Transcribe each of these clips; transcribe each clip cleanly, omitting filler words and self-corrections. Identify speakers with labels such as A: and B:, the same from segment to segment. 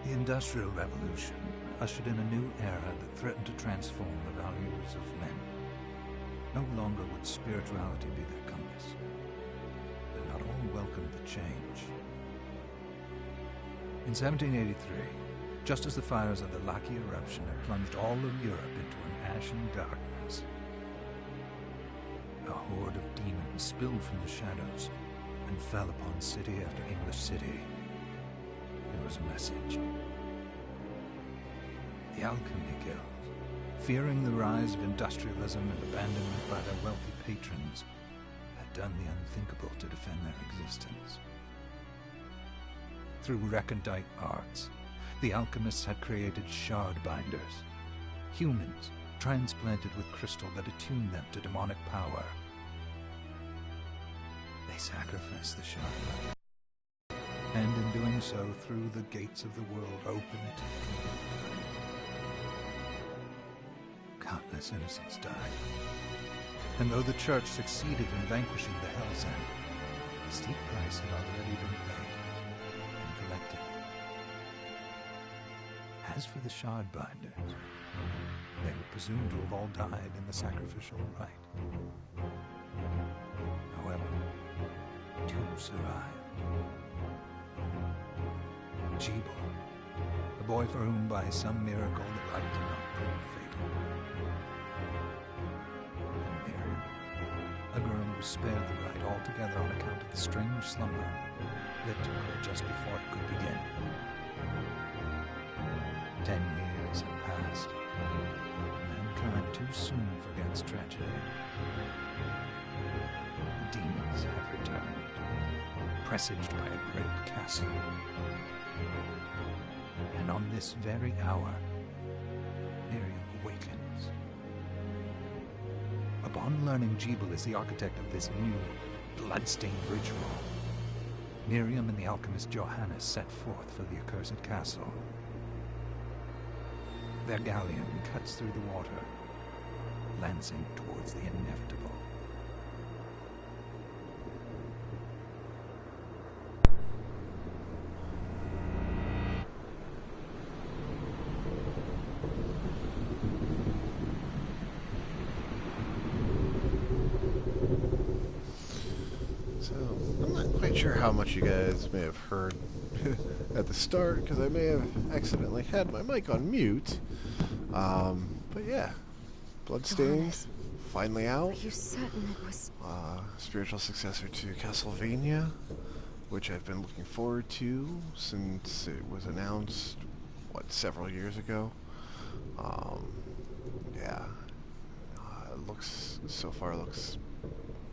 A: The Industrial Revolution ushered in a new era that threatened to transform the values of men. No longer would spirituality be their compass, but not all welcomed the change. In 1783, just as the fires of the Laki eruption had plunged all of Europe into an ashen darkness, a horde of demons spilled from the shadows and fell upon city after English city. There was a message. The Alchemy Guild, fearing the rise of industrialism and abandonment by their wealthy patrons, had done the unthinkable to defend their existence. Through recondite arts, the alchemists had created shard binders, humans transplanted with crystal that attuned them to demonic power. They sacrificed the shard binder, and in doing so threw the gates of the world open to demon. Countless innocents died, and though the church succeeded in vanquishing the Hell's End, a steep price had already been paid and collected. As for the shard binders, they were presumed to have all died in the sacrificial rite. However, two survived. Jebel, a boy for whom by some miracle the rite did not prove fatal. And Miriam, a girl who was spared the rite altogether on account of the strange slumber that took her just before it could begin. 10 years had passed, and mankind too soon forgets tragedy. The demons have returned, presaged by a great castle. And on this very hour, Miriam awakens. Upon learning Jebel is the architect of this new, bloodstained ritual, Miriam and the alchemist Johannes set forth for the accursed castle. Their galleon cuts through the water, lancing towards the inevitable.
B: Sure how much you guys may have heard at the start, because I may have accidentally had my mic on mute. But yeah, Bloodstained, finally out.
C: Are you certain it was...
B: Spiritual successor to Castlevania, which I've been looking forward to since it was announced, several years ago. Yeah, it looks, so far looks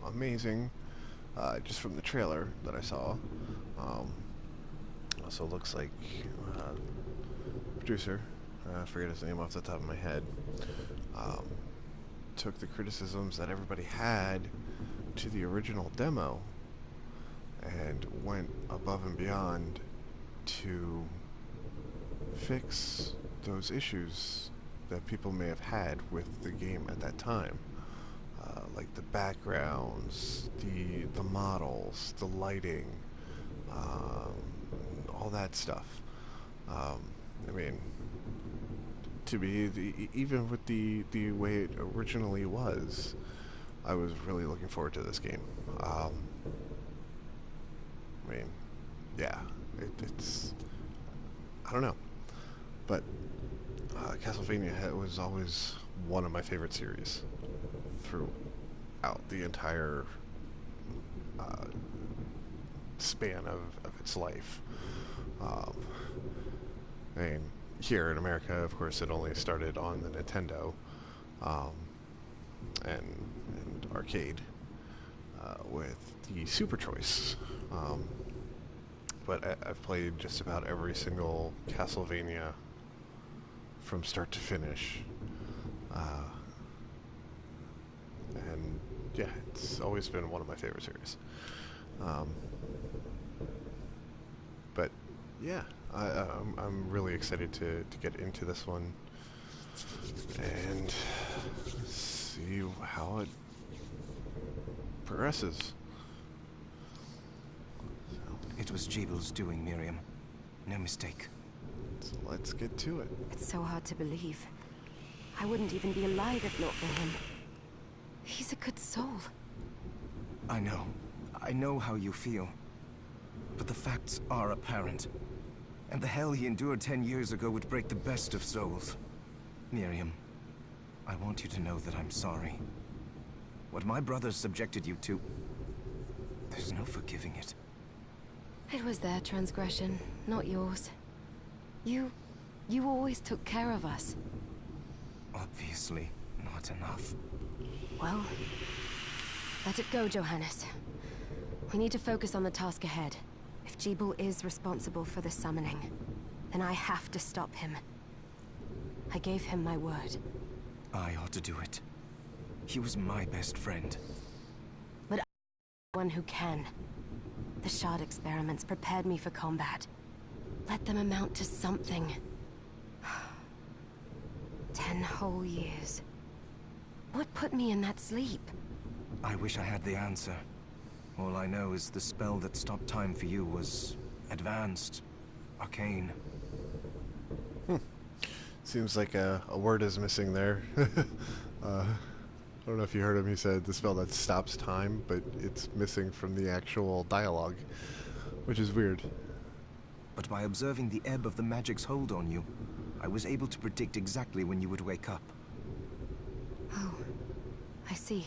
B: amazing. Just from the trailer that I saw. Also looks like producer, I forget his name off the top of my head, took the criticisms that everybody had to the original demo and went above and beyond to fix those issues that people may have had with the game at that time. Like the backgrounds, the models, the lighting, all that stuff. I mean, to me, even with the way it originally was, I was really looking forward to this game. I mean, yeah, it's I don't know, but Castlevania was always one of my favorite series throughout the entire span of its life. I mean, here in America, of course, it only started on the Nintendo and arcade with the Super Choice. But I've played just about every single Castlevania from start to finish. And yeah, it's always been one of my favorite series. But yeah, I'm really excited to get into this one and see how it progresses.
C: It was Jeebel's doing, Miriam. No mistake.
B: So let's get to it.
D: It's so hard to believe. I wouldn't even be alive if not for him. He's a good soul.
C: I know. I know how you feel. But the facts are apparent. And the hell he endured 10 years ago would break the best of souls. Miriam, I want you to know that I'm sorry. What my brothers subjected you to, there's no forgiving it.
D: It was their transgression, not yours. You always took care of us.
C: Obviously, not enough.
D: Well, let it go, Johannes. We need to focus on the task ahead. If Jeebel is responsible for the summoning, then I have to stop him. I gave him my word.
C: I ought to do it. He was my best friend.
D: But I'm the one who can. The shard experiments prepared me for combat. Let them amount to something. 10 whole years. What put me in that sleep?
C: I wish I had the answer. All I know is the spell that stopped time for you was advanced, arcane.
B: Seems like a word is missing there. I don't know if you heard him. He said the spell that stops time, but it's missing from the actual dialogue, which is weird.
C: But by observing the ebb of the magic's hold on you, I was able to predict exactly when you would wake up.
D: Oh, I see.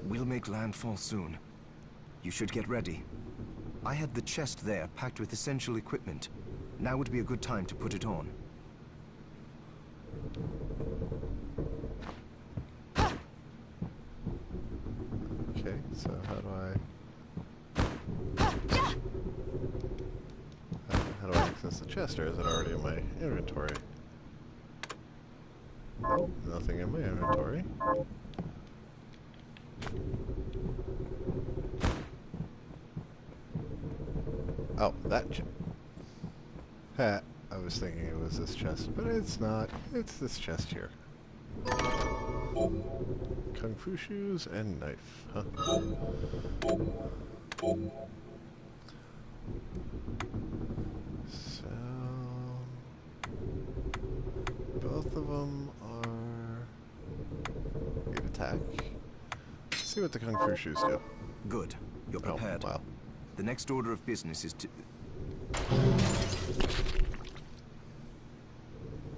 C: We'll make landfall soon. You should get ready. I had the chest there packed with essential equipment. Now would be a good time to put it on.
B: Okay, so how do I access the chest, or is it already in my inventory? Nope, nothing in my inventory. Oh, that chest. Ha, I was thinking it was this chest, but it's not. It's this chest here. Kung Fu shoes and knife, huh? So both of them are 8 attack. Let's see what the Kung Fu shoes do.
C: Good. You're prepared.
B: Oh, wow.
C: The next order of business is to...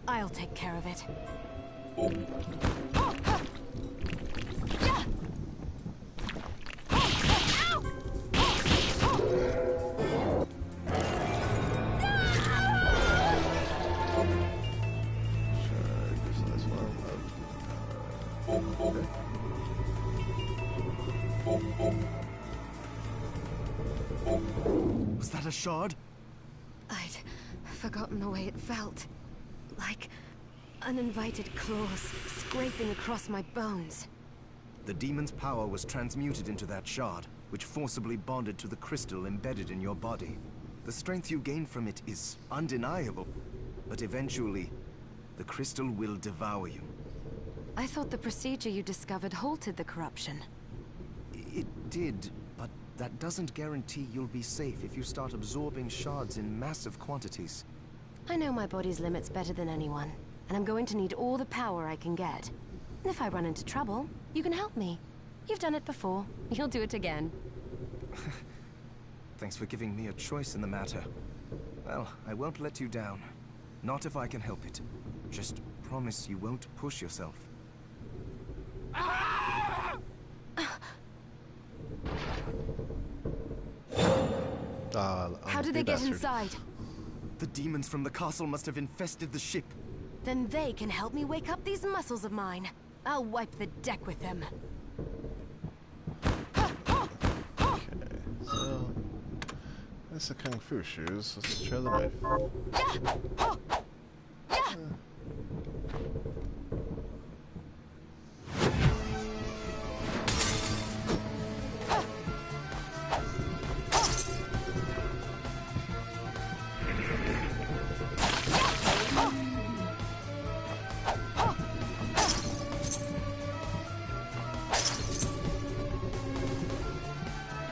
D: I'll take care of it.
C: Was that a shard?
D: I'd forgotten the way it felt. Like uninvited claws scraping across my bones.
C: The demon's power was transmuted into that shard, which forcibly bonded to the crystal embedded in your body. The strength you gain from it is undeniable, but eventually, the crystal will devour you.
D: I thought the procedure you discovered halted the corruption.
C: It did, but that doesn't guarantee you'll be safe if you start absorbing shards in massive quantities.
D: I know my body's limits better than anyone, and I'm going to need all the power I can get. And if I run into trouble, you can help me. You've done it before. You'll do it again.
C: Thanks for giving me a choice in the matter. Well, I won't let you down. Not if I can help it. Just promise you won't push yourself.
D: How did they get inside?
C: The demons from the castle must have infested the ship.
D: Then they can help me wake up these muscles of mine. I'll wipe the deck with them.
B: Okay, so that's the kung fu shoes. Let's try the knife.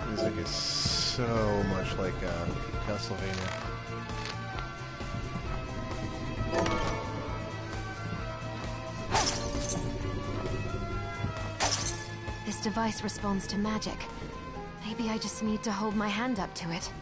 B: Music is so much like Castlevania.
D: This device responds to magic. Maybe I just need to hold my hand up to it.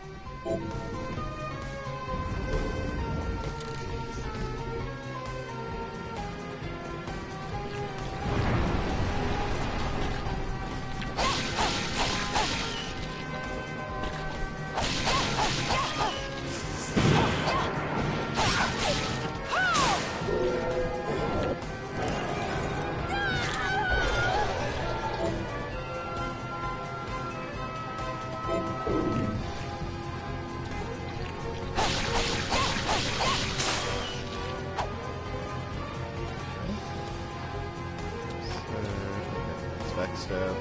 B: Backstab.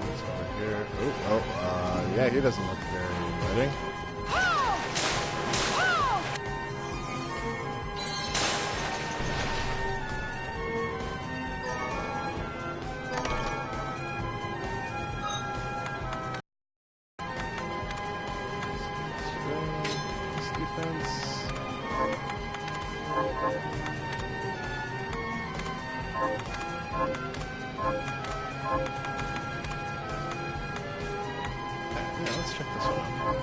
B: What's over here? Oh, yeah, he doesn't look very ready. Let's check this one out.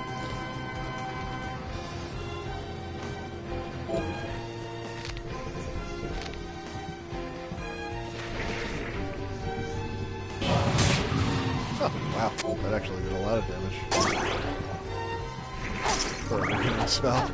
B: Oh, wow. That actually did a lot of damage. For a beginning spell.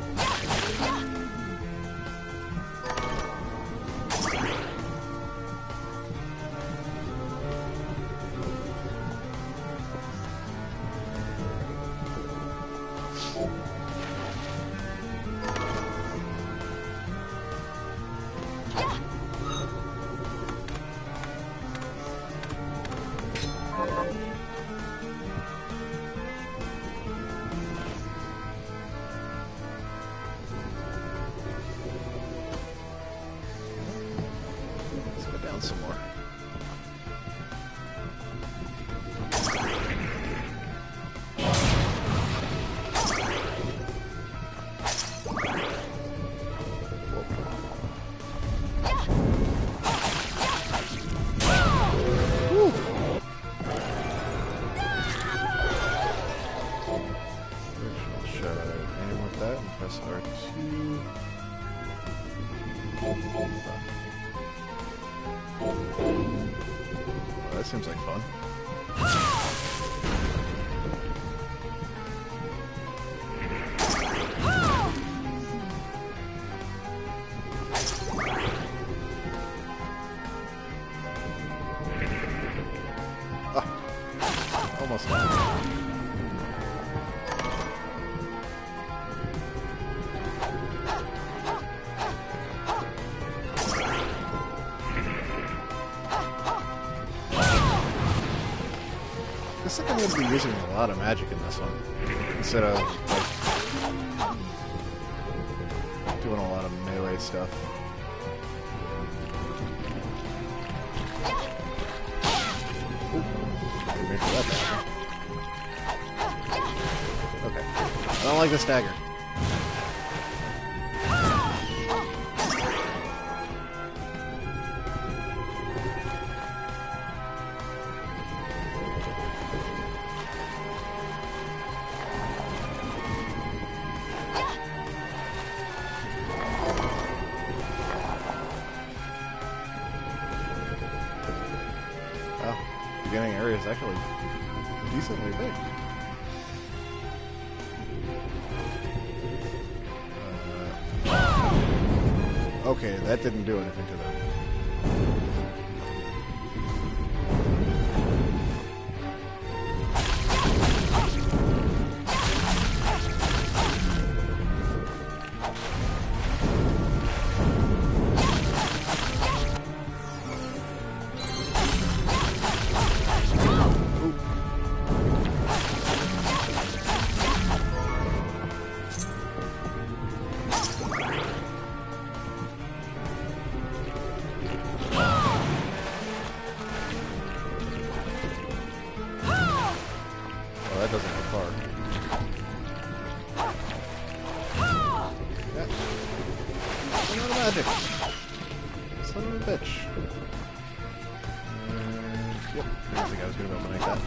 B: Some more. Should I aim with that and press R2? Well, that seems like fun. Ah, almost done. I think I'm going to be using a lot of magic in this one, instead of like, doing a lot of melee stuff. Didn't mean for that to happen. Okay, I don't like this dagger. Beginning area is actually decently big. Okay, that didn't do anything to them. That doesn't go far. Yeah. Son of a magic. Son of a bitch. Yep. I didn't think I was going to open like that.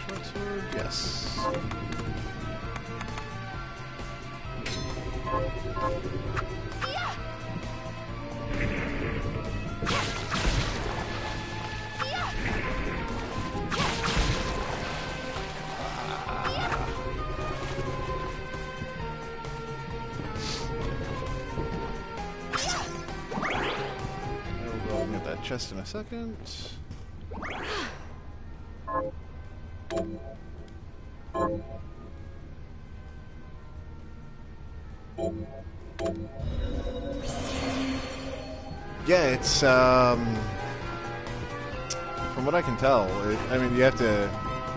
B: Short sword, yes. We'll get that chest in a second. Yeah, it's from what I can tell, I mean, you have to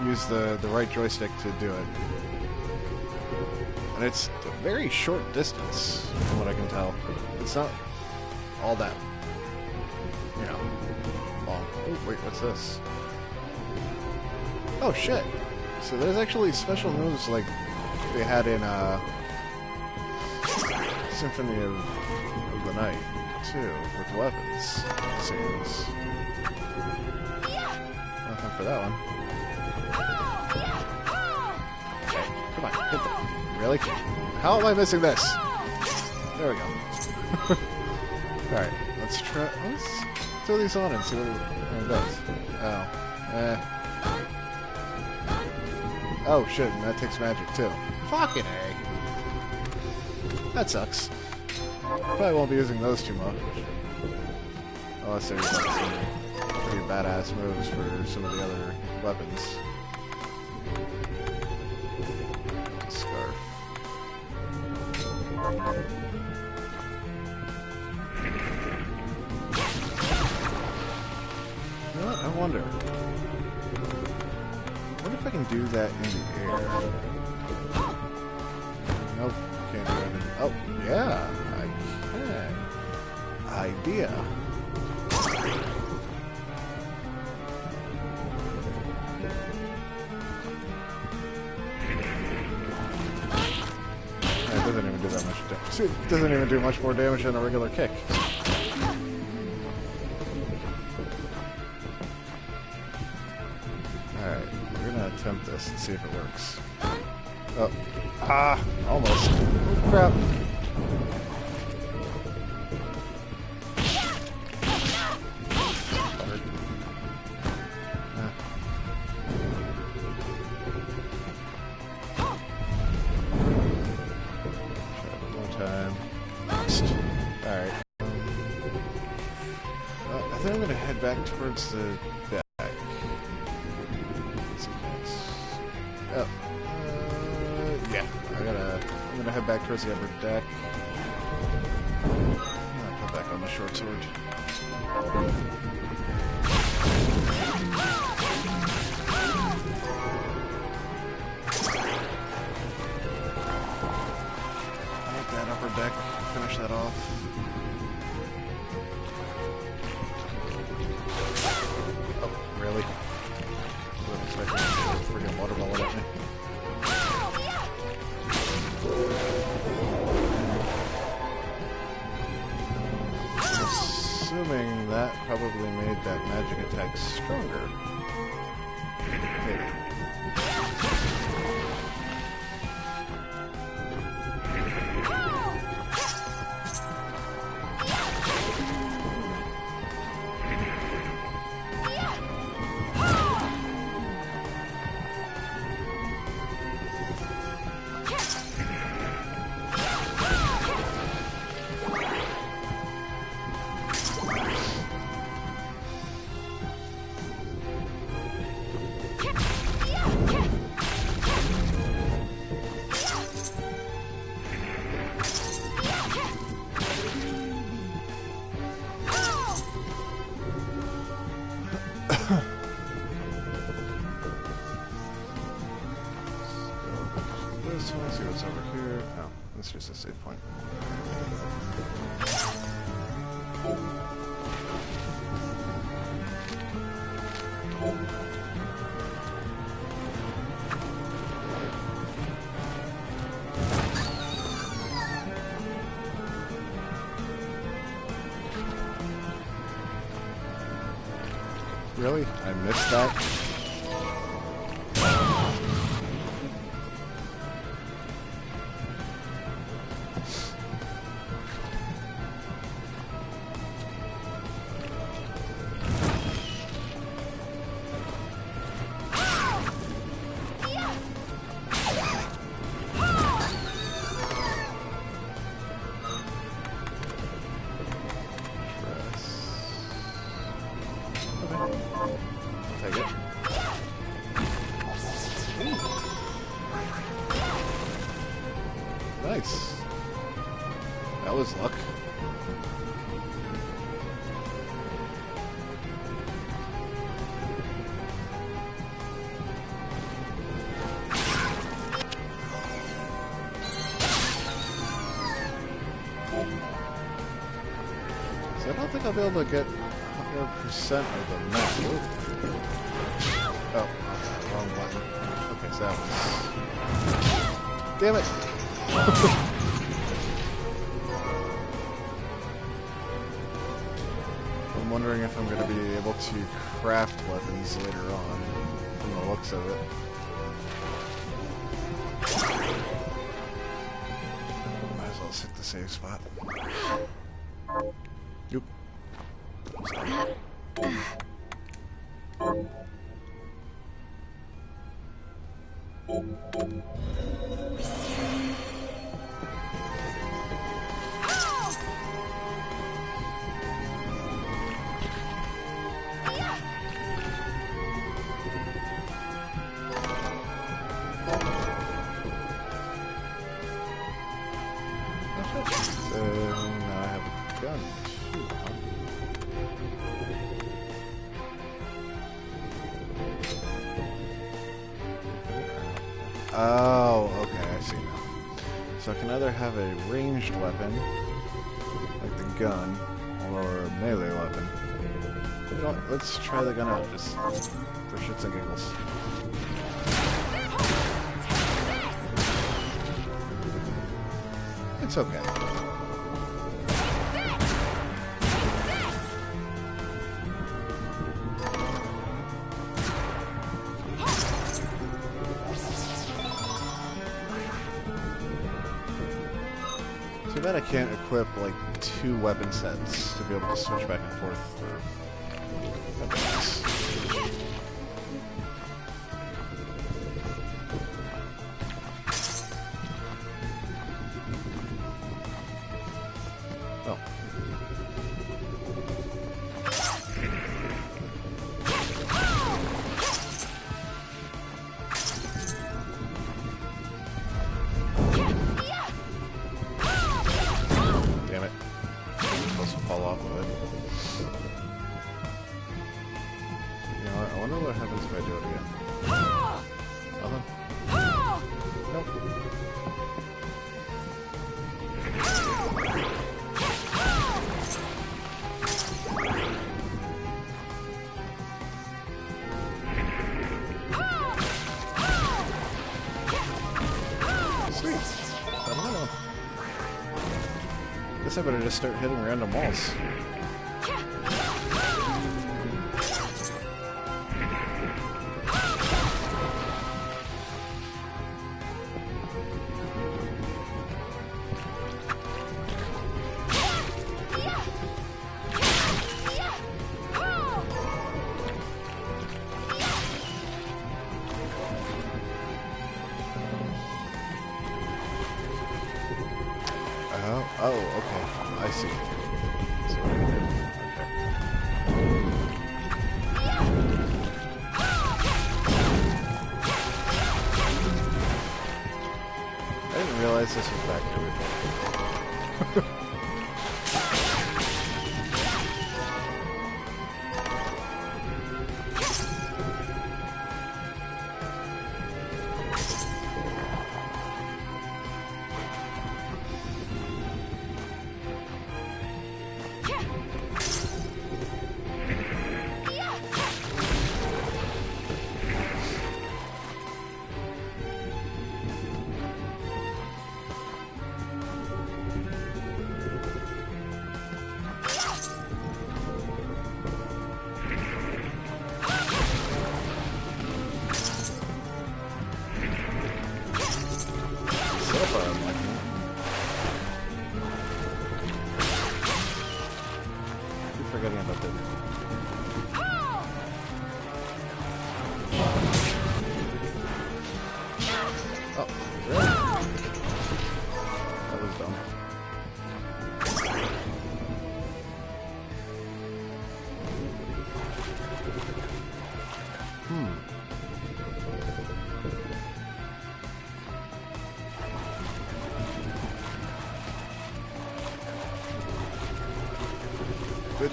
B: use the right joystick to do it. And it's a very short distance, from what I can tell. It's not all that, you know, long. Oh, wait, what's this? Oh, shit. So there's actually special moves like they had in Symphony of the Night, too, with weapons. Seems. Nothing for that one. Okay, come on, hit that. Really? How am I missing this? There we go. Alright, let's throw these on and see what it does. Oh. Oh shit, and that takes magic too. Fucking A. That sucks. Probably won't be using those too much. Unless there's like some pretty badass moves for some of the other weapons. Scarf. You know what? I wonder. What if I can do that in the air? Nope, can't do it. Oh, yeah, I can. Idea. It doesn't even do that much damage. See, it doesn't even do much more damage than a regular kick. Alright, we're gonna attempt this and see if it works. Oh. Ah! Almost. Oh, crap. I think I'm gonna head back towards the back. Let's see next. Oh, yeah. I'm gonna head back towards the upper deck. I'll put back on the short sword. Take that upper deck. Finish that off. Really? I wasn't expecting to shoot a friggin' watermelon at me. Assuming that probably made that magic attack stronger. Maybe. just a save point. Really? I missed that? Take it. Nice. That was luck. So I don't think I'll be able to get 100% of the map. Oh, wrong button. Okay, so that was... Damn it! I'm wondering if I'm going to be able to craft weapons later on, from the looks of it. Might as well hit the save spot. Nope. So now I have a gun too, huh? Oh, okay, I see now. So I can either have a ranged weapon, like the gun, or a melee weapon. You know what, let's try the gun out, just for shits and giggles. It's okay. Too bad I can't equip like 2 weapon sets to be able to switch back and forth for weapons. Oh. Damn it. I'm supposed to fall off of it. You know what? I wonder what happens if I do it again. Nothing? Nope. Sweet. I don't know. Guess I better just start hitting random walls. Oh, okay. I see. See what I did. Okay. I didn't realize this was back here before.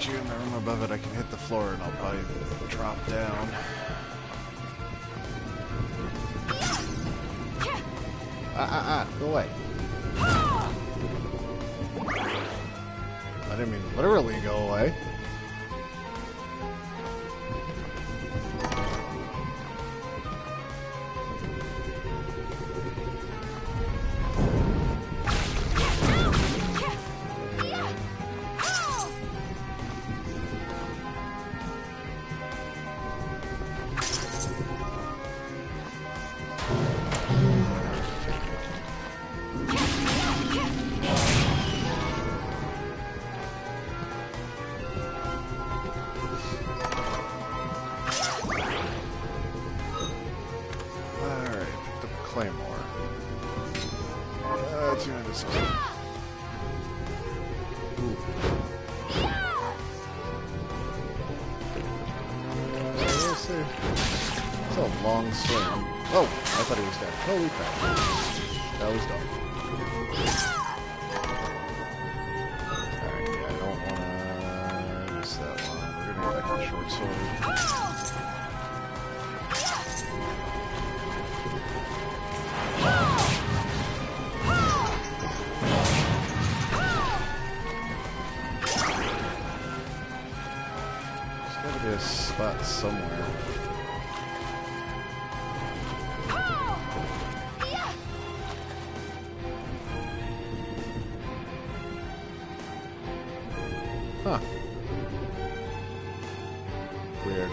B: get you in the room above it, I can hit the floor and I'll probably drop down. Go away. I didn't mean literally go away. It's a long swing. Oh, I thought he was dead. Holy crap. That was dumb. Alright, yeah, I don't want to miss that one. We're going to go back to the short sword. There's got to be a spot somewhere. Huh. Weird.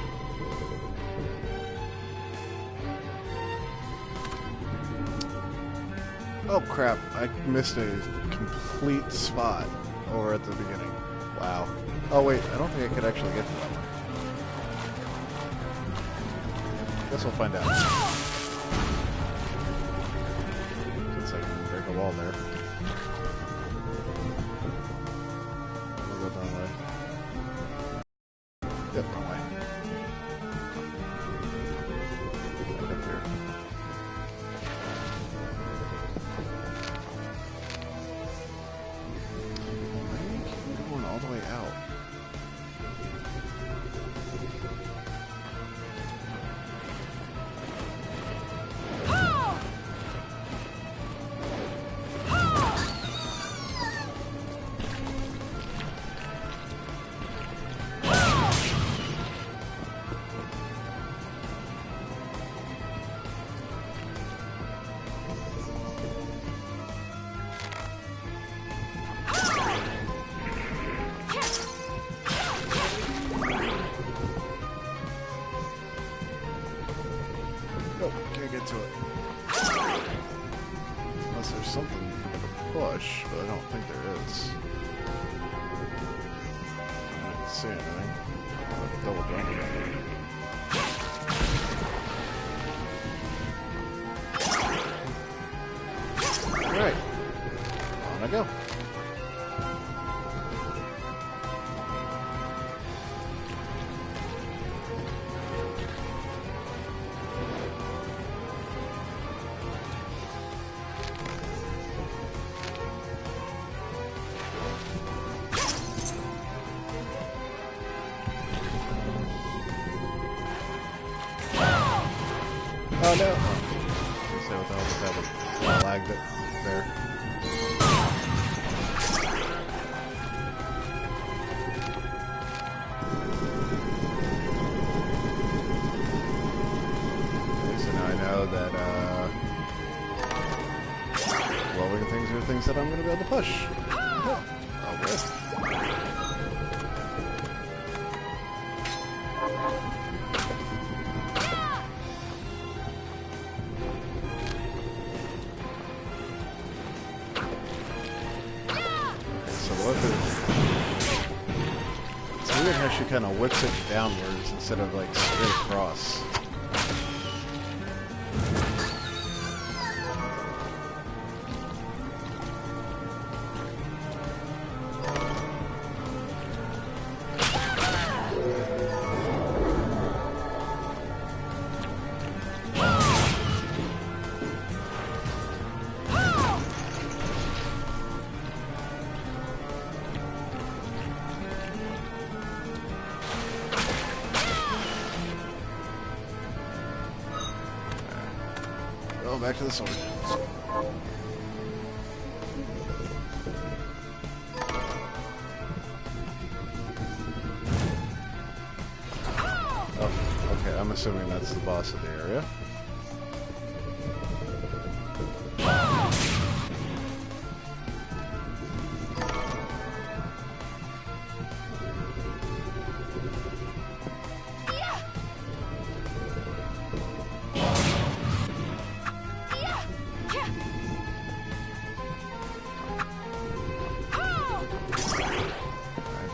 B: Oh crap, I missed a complete spot over at the beginning. Wow. Oh wait, I don't think I could actually get to that one. Guess we'll find out. Since I can break a wall there. Different way. Right up here. Why do you keep going all the way out? Nope, can't get to it. Unless there's something to push, but I don't think there is. I didn't see anything. I'll have to double jump again. Alright. On I go. Oh no! I was gonna say what the hell just happened. I lagged it there. Okay, so now I know that glowing things are things that I'm gonna be able to push. Oh, good. It's weird how she kind of whips it downwards instead of like straight across. Oh, back to the sword. Oh, okay, I'm assuming that's the boss of the area.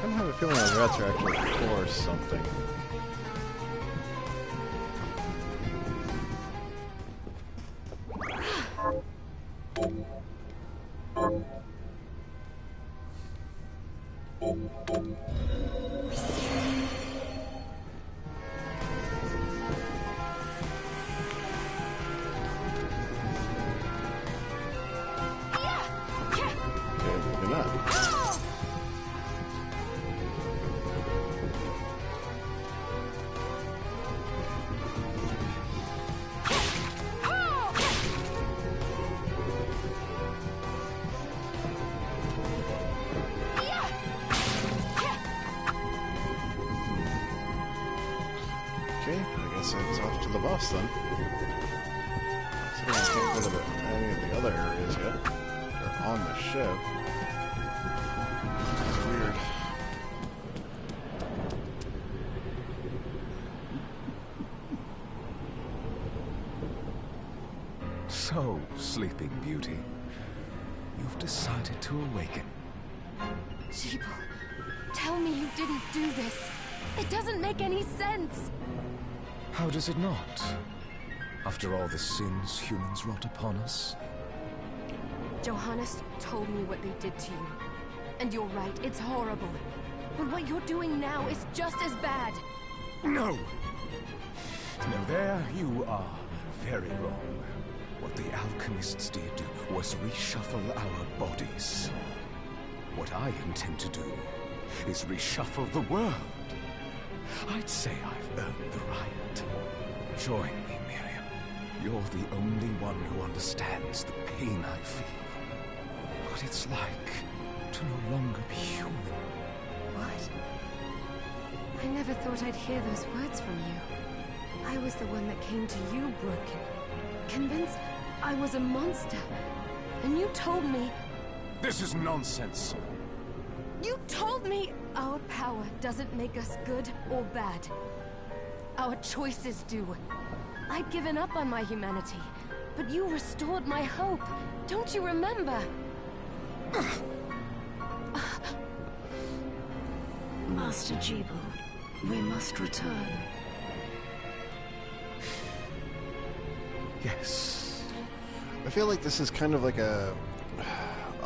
B: I have a feeling my rats are actually for something. Okay, maybe not. Okay, I guess it's off to the boss then. Considering I can't go to any of the other areas yet. They're on the ship. It's weird.
C: So, Sleeping Beauty, you've decided to awaken.
D: Jeeble, tell me you didn't do this. It doesn't make any sense.
C: How does it not? After all the sins humans wrought upon us?
D: Johannes told me what they did to you. And you're right, it's horrible. But what you're doing now is just as bad.
C: No! No, there you are very wrong. What the alchemists did was reshuffle our bodies. What I intend to do is reshuffle the world. I'd say I've earned the right. Join me, Miriam. You're the only one who understands the pain I feel. What it's like to no longer be human.
D: What? I never thought I'd hear those words from you. I was the one that came to you, broken. Convinced I was a monster. And you told me...
C: This is nonsense.
D: You told me our power doesn't make us good or bad. Our choices do. I'd given up on my humanity, but you restored my hope. Don't you remember?
E: Master Jeeble, we must return.
C: Yes.
B: I feel like this is kind of like a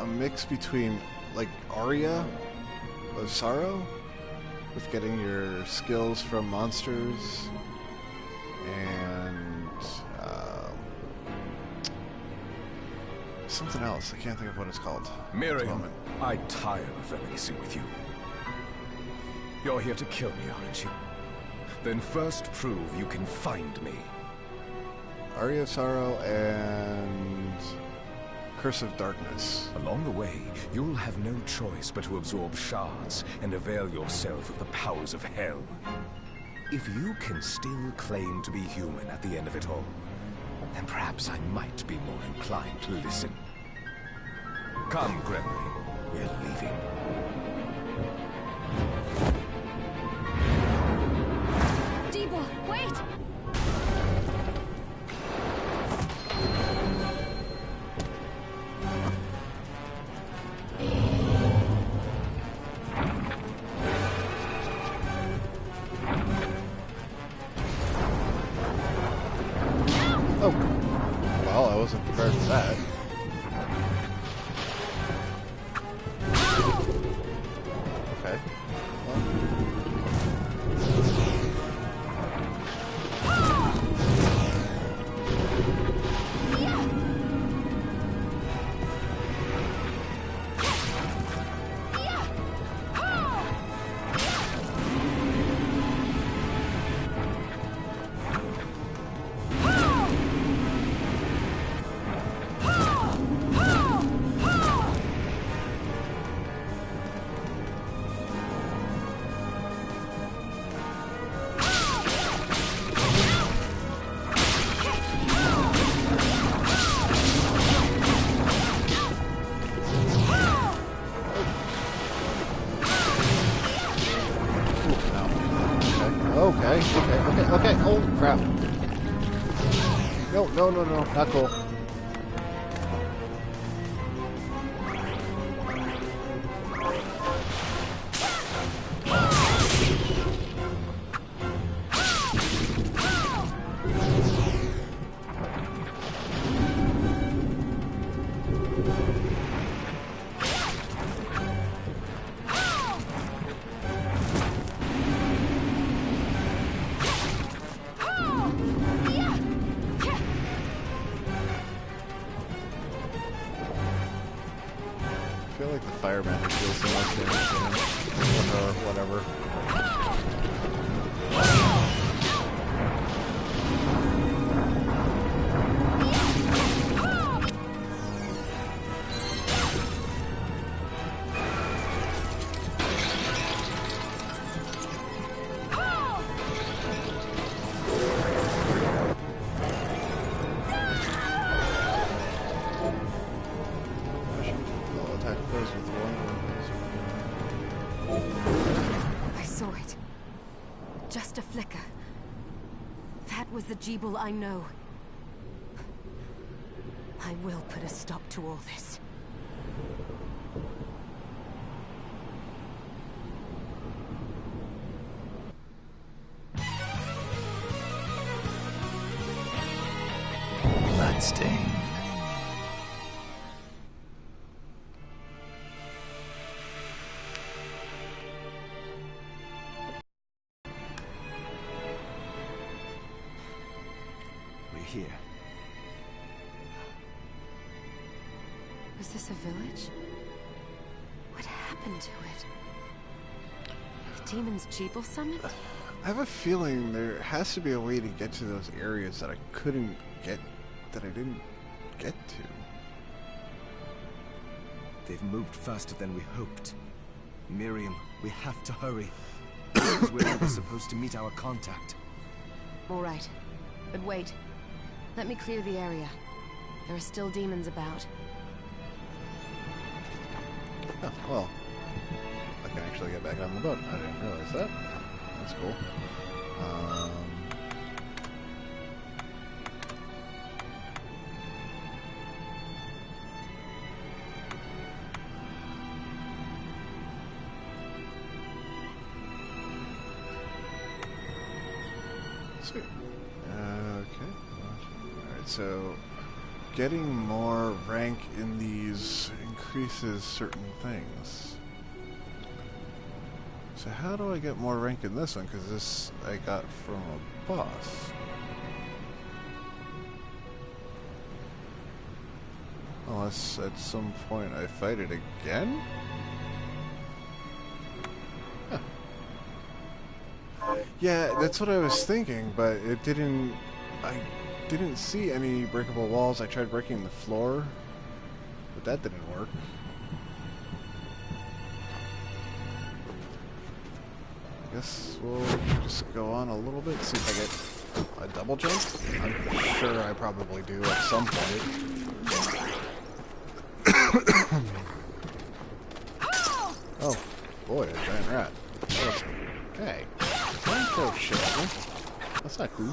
B: mix between like Aria of Sorrow with getting your skills from monsters and something else. I can't think of what it's called.
C: Miriam, I tire of reminiscing with you. You're here to kill me, aren't you? Then first prove you can find me.
B: Aria of Sorrow and Curse of Darkness.
C: Along the way, you'll have no choice but to absorb shards and avail yourself of the powers of hell. If you can still claim to be human at the end of it all, then perhaps I might be more inclined to listen. Come, Gregory. We're leaving.
D: Jeeble, wait!
B: Oh, well, I wasn't prepared for that. Okay. Okay, okay. Oh, crap. No, not cool. I feel like the fireman would deal so much damage to him. Or whatever.
D: I saw it. Just a flicker. That was the Jeeble I know. I will put a stop to all this.
A: Bloodstained.
C: We're here.
D: Was this a village? What happened to it? The demons Jeeble summoned?
B: I have a feeling there has to be a way to get to those areas that I couldn't get, that I didn't get to.
C: They've moved faster than we hoped. Miriam, we have to hurry. This is where we were supposed to meet our contact.
D: All right. But wait. Let me clear the area. There are still demons about.
B: Oh, well, I can actually get back on the boat. I didn't realize that. That's cool. Sweet. Okay. Alright, so getting more rank in these increases certain things. So how do I get more rank in this one? Because this I got from a boss. Unless at some point I fight it again? Huh. Yeah, that's what I was thinking, but it didn't... I didn't see any breakable walls. I tried breaking the floor, but that didn't work. I guess we'll just go on a little bit, see if I get a double jump. I'm sure I probably do at some point. Oh, boy, a giant rat. Okay. Don't throw shit at me. That's not cool.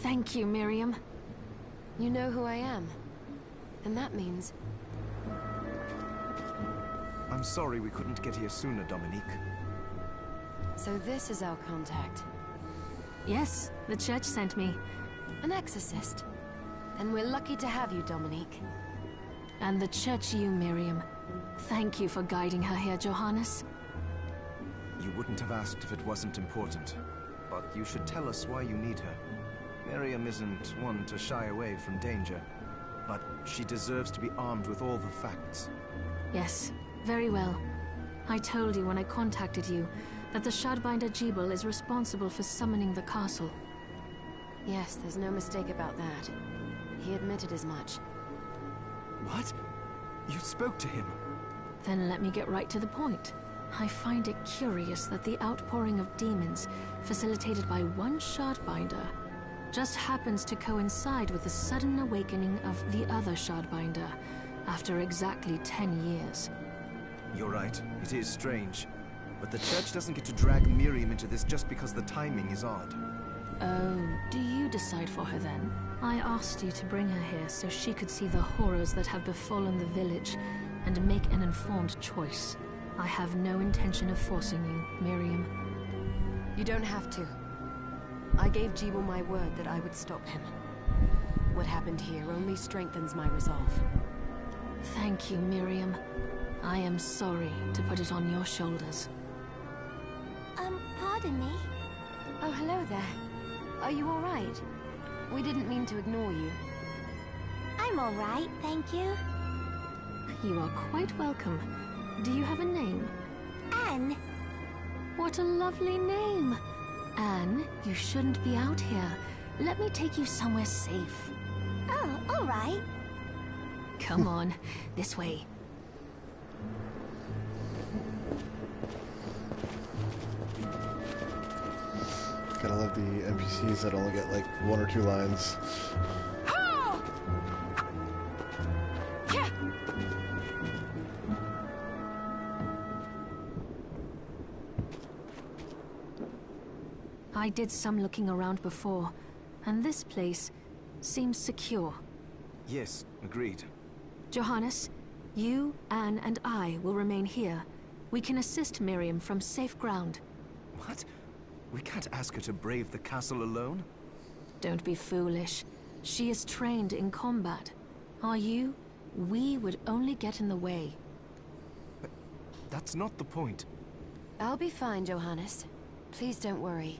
E: Thank you, Miriam.
D: You know who I am. And that means...
C: I'm sorry we couldn't get here sooner, Dominique.
D: So this is our contact.
E: Yes, the church sent me.
D: An exorcist. And we're lucky to have you, Dominique.
E: And the church you, Miriam. Thank you for guiding her here, Johannes.
C: You wouldn't have asked if it wasn't important. But you should tell us why you need her. Miriam isn't one to shy away from danger, but she deserves to be armed with all the facts.
E: Yes, very well. I told you when I contacted you that the Shardbinder Jebel is responsible for summoning the castle.
D: Yes, there's no mistake about that. He admitted as much.
C: What? You spoke to him?
E: Then let me get right to the point. I find it curious that the outpouring of demons, facilitated by one Shardbinder, just happens to coincide with the sudden awakening of the other Shardbinder, after exactly 10 years.
C: You're right, it is strange. But the Church doesn't get to drag Miriam into this just because the timing is odd.
E: Oh, do you decide for her then? I asked you to bring her here so she could see the horrors that have befallen the village and make an informed choice. I have no intention of forcing you, Miriam.
D: You don't have to. I gave Jebel my word that I would stop him. What happened here only strengthens my resolve.
E: Thank you, Miriam. I am sorry to put it on your shoulders.
F: Pardon me?
D: Oh, hello there. Are you all right? We didn't mean to ignore you.
F: I'm all right, thank you.
E: You are quite welcome. Do you have a name?
F: Anne.
E: What a lovely name! Anne, you shouldn't be out here. Let me take you somewhere safe.
F: Oh, all right.
E: Come on, this way.
B: Gotta love the NPCs that only get like 1 or 2 lines.
E: I did some looking around before, and this place seems secure.
C: Yes, agreed.
E: Johannes, you, Anne, and I will remain here. We can assist Miriam from safe ground.
C: What? We can't ask her to brave the castle alone?
E: Don't be foolish. She is trained in combat. Are you? We would only get in the way.
C: But that's not the point.
D: I'll be fine, Johannes. Please don't worry.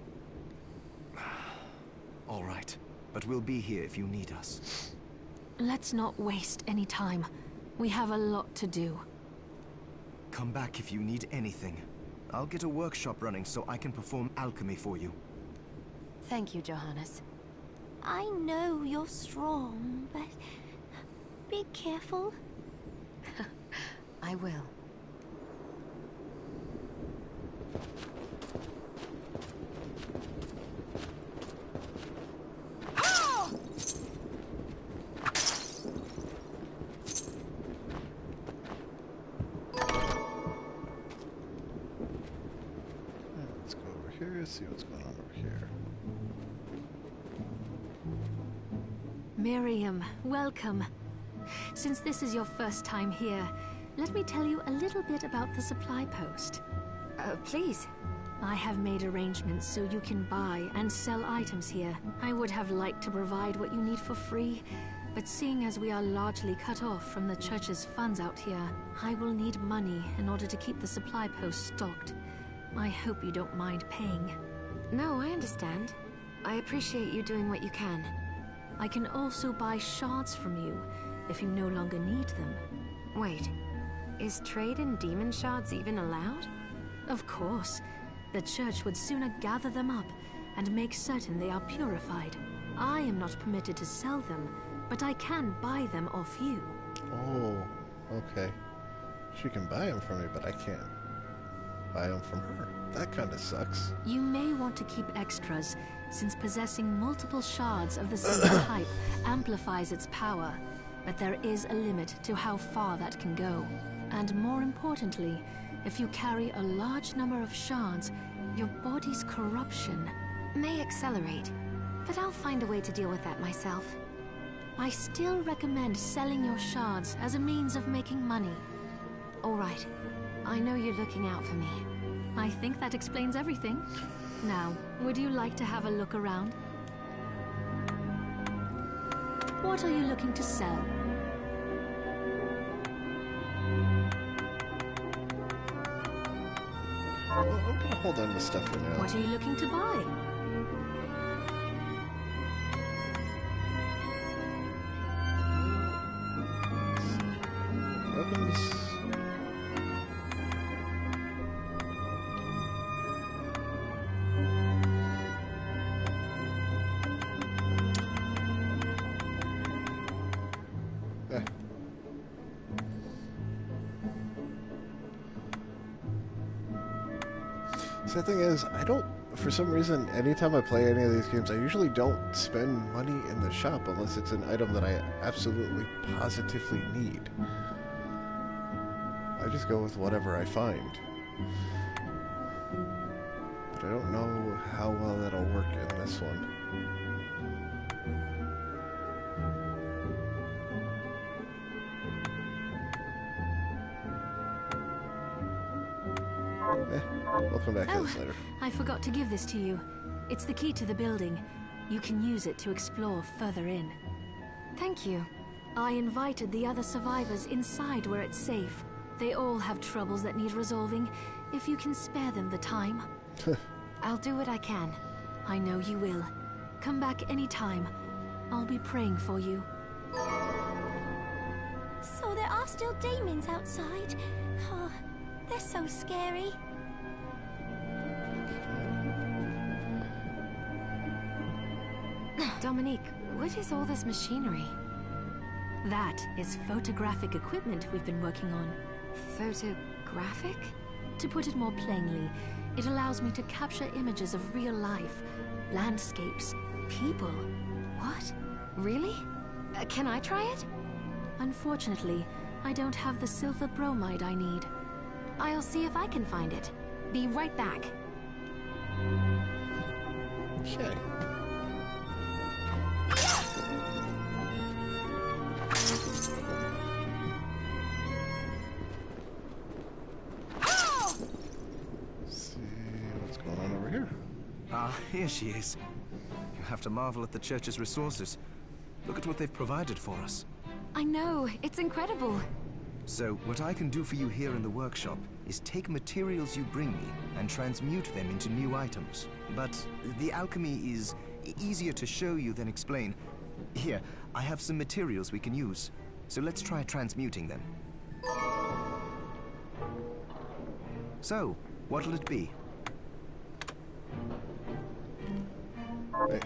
C: All right, but we'll be here if you need us.
E: Let's not waste any time. We have a lot to do.
C: Come back if you need anything. I'll get a workshop running so I can perform alchemy for you.
D: Thank you, Johannes.
F: I know you're strong, but be careful.
D: I will.
B: Let's go over here, see what's going on over here.
E: Miriam, welcome. Since this is your first time here, let me tell you a little bit about the supply post.
D: Please.
E: I have made arrangements so you can buy and sell items here. I would have liked to provide what you need for free, but seeing as we are largely cut off from the church's funds out here, I will need money in order to keep the supply post stocked. I hope you don't mind paying.
D: No, I understand. I appreciate you doing what you can.
E: I can also buy shards from you, if you no longer need them.
D: Wait, is trade in demon shards even allowed?
E: Of course. The church would sooner gather them up and make certain they are purified. I am not permitted to sell them, but I can buy them off you.
B: Oh, okay. She can buy them from me, but I can't buy them from her. That kind of sucks.
E: You may want to keep extras, since possessing multiple shards of the same type amplifies its power, but there is a limit to how far that can go. And more importantly, if you carry a large number of shards, your body's corruption
D: may accelerate, but I'll find a way to deal with that myself.
E: I still recommend selling your shards as a means of making money.
D: All right. I know you're looking out for me.
E: I think that explains everything. Now, would you like to have a look around? What are you looking to sell?
B: Well, I'm gonna hold on to stuff for now.
E: What are you looking to buy?
B: Weapons. So the thing is, I don't, for some reason, anytime I play any of these games, I usually don't spend money in the shop unless it's an item that I absolutely positively need. I just go with whatever I find. But I don't know how well that'll work in this one. We'll come back to this later.
E: I forgot to give this to you. It's the key to the building. You can use it to explore further in.
D: Thank you.
E: I invited the other survivors inside where it's safe. They all have troubles that need resolving, if you can spare them the time.
D: I'll do what I can.
E: I know you will. Come back anytime. I'll be praying for you.
F: So there are still demons outside. Oh, they're so scary.
D: Dominique, what is all this machinery?
E: That is photographic equipment we've been working on.
D: Photographic?
E: To put it more plainly, it allows me to capture images of real life, landscapes, people.
D: What? Really? Can I try it?
E: Unfortunately, I don't have the silver bromide I need.
D: I'll see if I can find it. Be right back.
B: Okay. See what's going on over here.
C: Ah, here she is. You have to marvel at the church's resources. Look at what they've provided for us.
D: I know, it's incredible.
C: So, what I can do for you here in the workshop is take materials you bring me and transmute them into new items. But the alchemy is easier to show you than explain. Here, I have some materials we can use. So let's try transmuting them. So, what'll it be?
B: Right.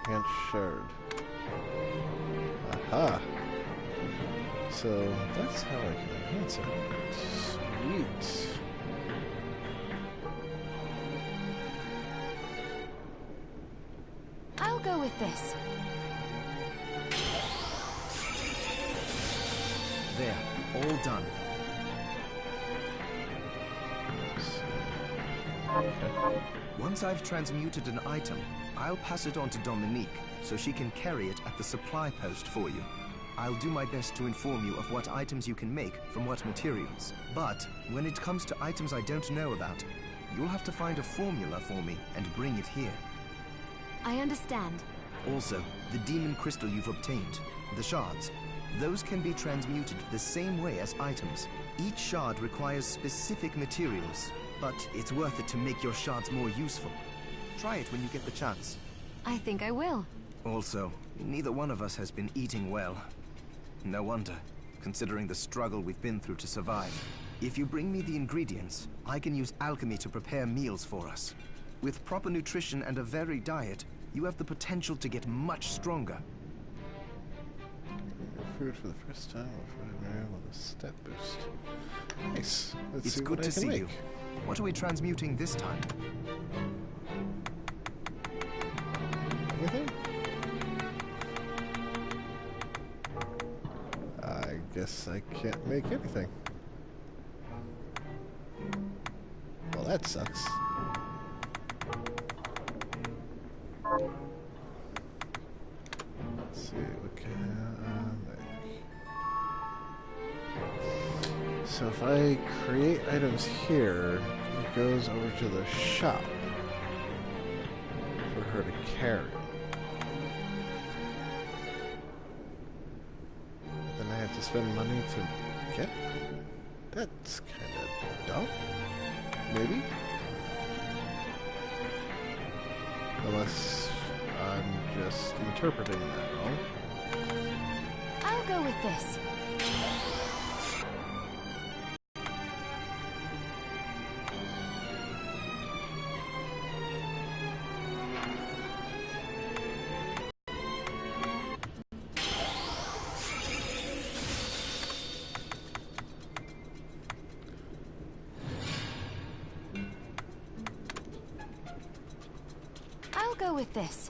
B: Enhanced shard. Aha. So that's how I can enhance it. Sweet.
D: I'll go with this.
C: There, all done.
B: Okay.
C: Once I've transmuted an item, I'll pass it on to Dominique so she can carry it at the supply post for you. I'll do my best to inform you of what items you can make from what materials. But when it comes to items I don't know about, you'll have to find a formula for me and bring it here.
D: I understand.
C: Also, the demon crystal you've obtained, the shards, those can be transmuted the same way as items. Each shard requires specific materials, but it's worth it to make your shards more useful. Try it when you get the chance.
D: I think I will.
C: Also, neither one of us has been eating well. No wonder, considering the struggle we've been through to survive. If you bring me the ingredients, I can use alchemy to prepare meals for us. With proper nutrition and a varied diet, you have the potential to get much stronger.
B: Food for the first time with a step boost. Nice. Let's
C: It's
B: see
C: good
B: what I
C: to
B: can
C: see
B: make.
C: you. What are we transmuting this time?
B: Anything? I guess I can't make anything. Well, that sucks. Let's see, what can I make? So if I create items here, it goes over to the shop for her to carry. Then I have to spend money to get? That's kind of dumb. Maybe? Unless I'm just interpreting that wrong.
D: I'll go with this. go with this.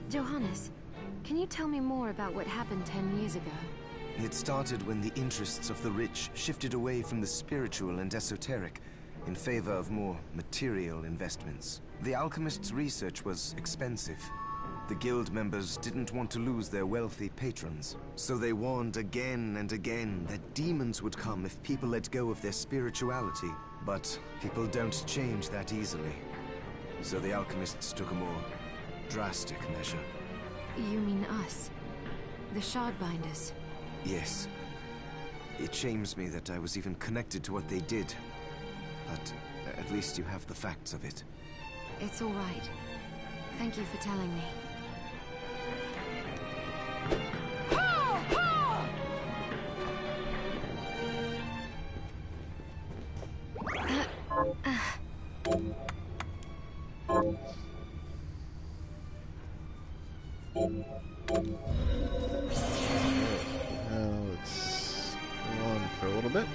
D: Johannes, can you tell me more about what happened 10 years ago?
C: It started when the interests of the rich shifted away from the spiritual and esoteric in favor of more material investments. The alchemists' research was expensive. The guild members didn't want to lose their wealthy patrons, so they warned again and again that demons would come if people let go of their spirituality. But people don't change that easily. So the alchemists took a more drastic measure.
D: You mean us? The Shardbinders?
C: Yes. It shames me that I was even connected to what they did. But at least you have the facts of it.
D: It's all right. Thank you for telling me.
B: Let's go on for a little bit.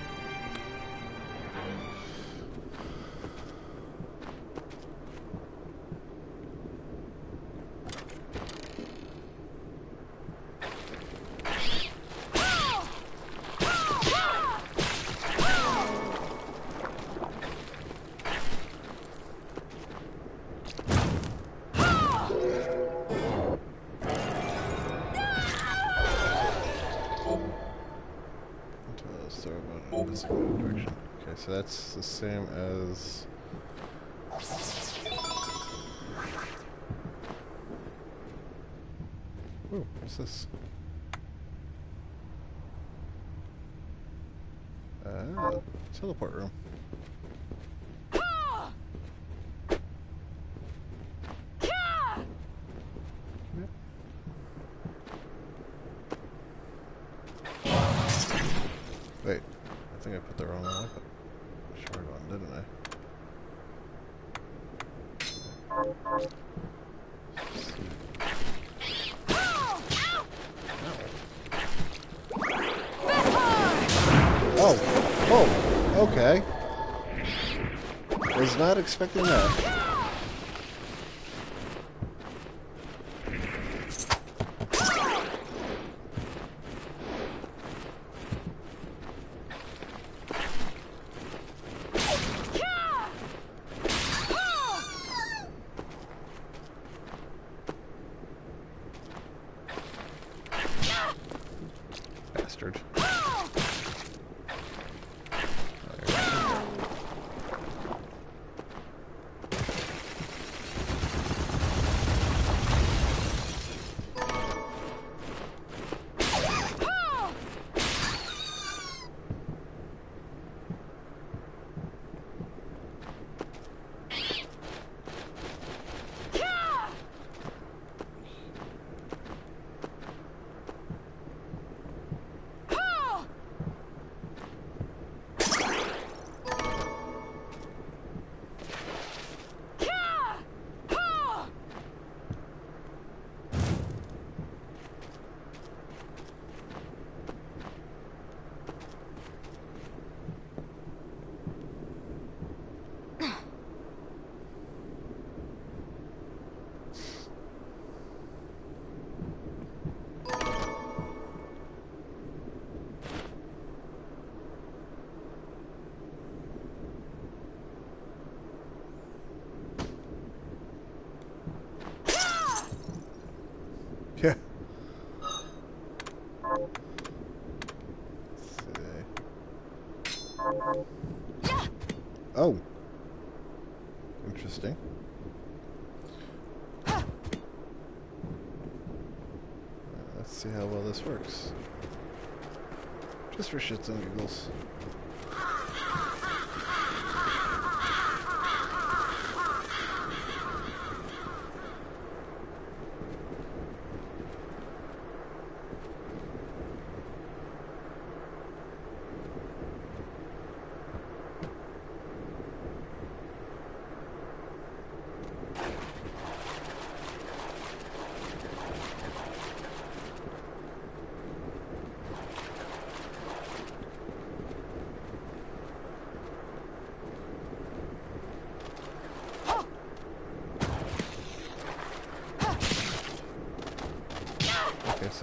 B: Direction. Okay, so that's the same as... Ooh, what's this? Teleport room. Wait, I think I put the wrong one. Short one, didn't I? Oh, okay. Was not expecting that. Bastard. Yeah. Oh. Interesting. Let's see how well this works. Just for shits and giggles.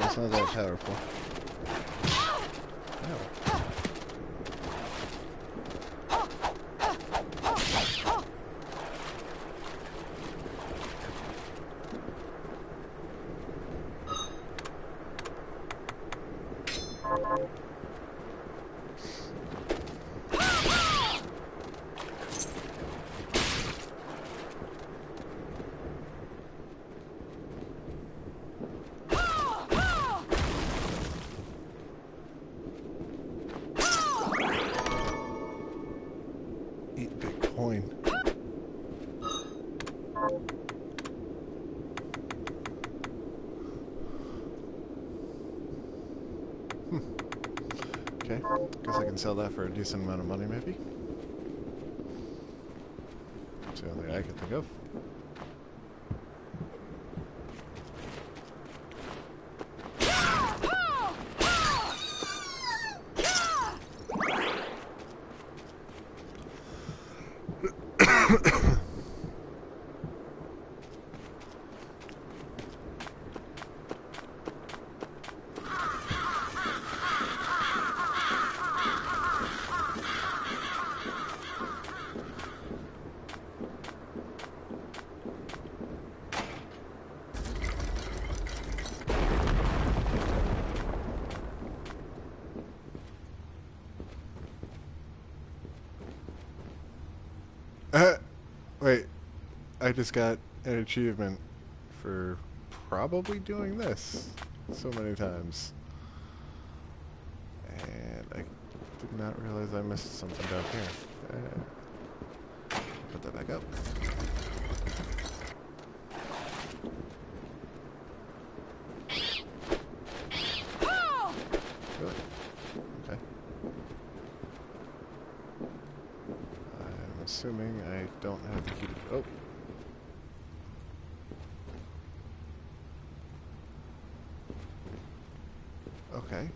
B: it's not that powerful. Ow. Eat Bitcoin. Okay, guess I can sell that for a decent amount of money, maybe. That's the only thing I can think of. Wait, I just got an achievement for probably doing this so many times. And I did not realize I missed something down here. Put that back up. Really? Okay. I'm assuming I don't have the key to... Oh! Okay.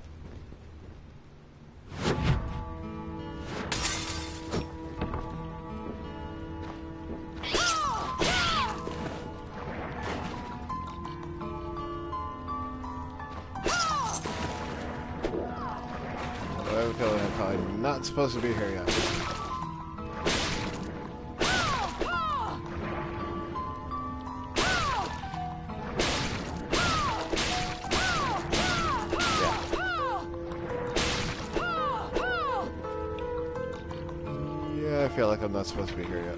B: I have a feeling I'm probably not supposed to be here yet. Yeah, I feel like I'm not supposed to be here yet.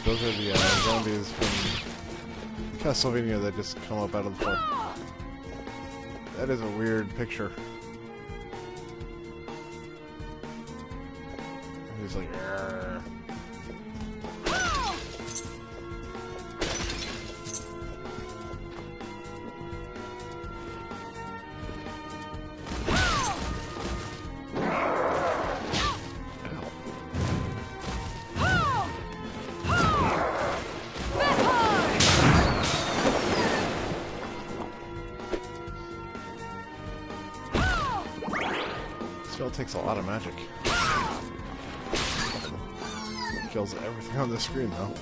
B: Those are the zombies from Castlevania that just come up out of the floor. That is a weird picture. He's like, "Arr." Still takes a lot of magic. Kills everything on the screen though.